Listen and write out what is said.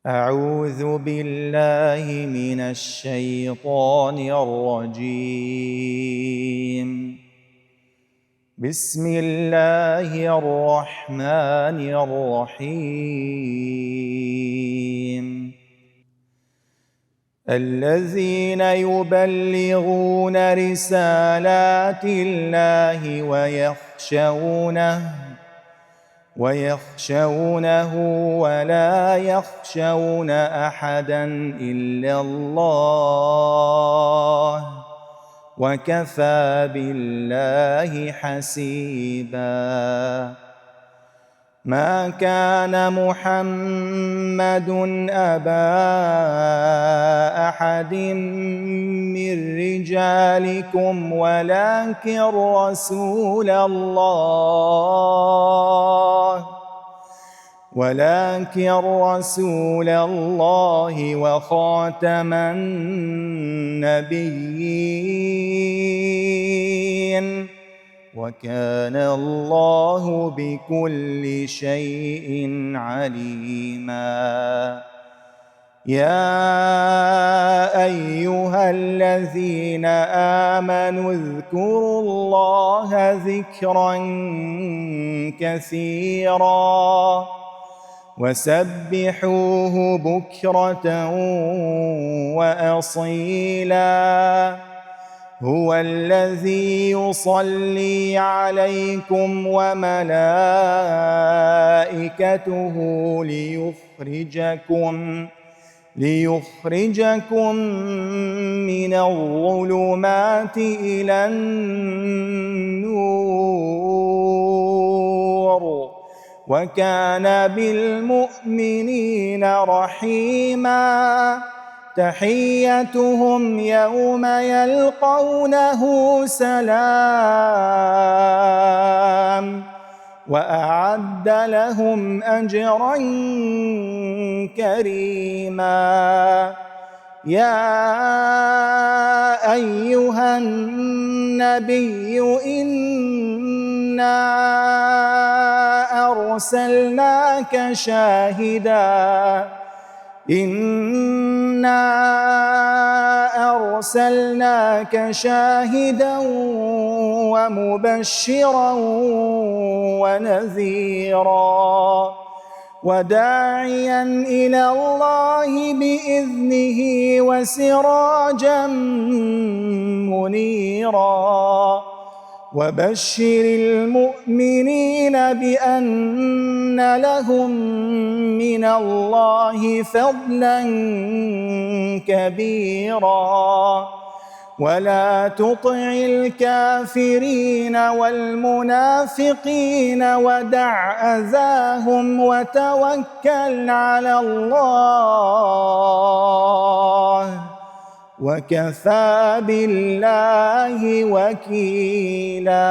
أعوذ بالله من الشيطان الرجيم. بسم الله الرحمن الرحيم. الذين يبلغون رسالات الله ويخشونه ولا يخشون أحدا إلا الله وكفى بالله حسيبا. ما كان محمد أبا أحد من رجالكم ولكن رسول الله وخاتم النبيين وكان الله بكل شيء عليما. يا أيها الذين آمنوا اذكروا الله ذكرا كثيرا وسبحوه بكرة وأصيلا. هو الذي يصلي عليكم وملائكته ليخرجكم من الظلمات إلى النور وكان بالمؤمنين رحيما. تحيتهم يوم يلقونه سلام وأعد لهم أجرا كريما. يا أيها النبي إنا أرسلناك شاهدا ومبشرا ونذيرا وداعيا إلى الله بإذنه وسراجا منيرا. وبشر المؤمنين بأن لهم من الله فضلا كبيرا. ولا تطع الكافرين والمنافقين ودع أذاهم وتوكل على الله وكفى بالله وكيلا.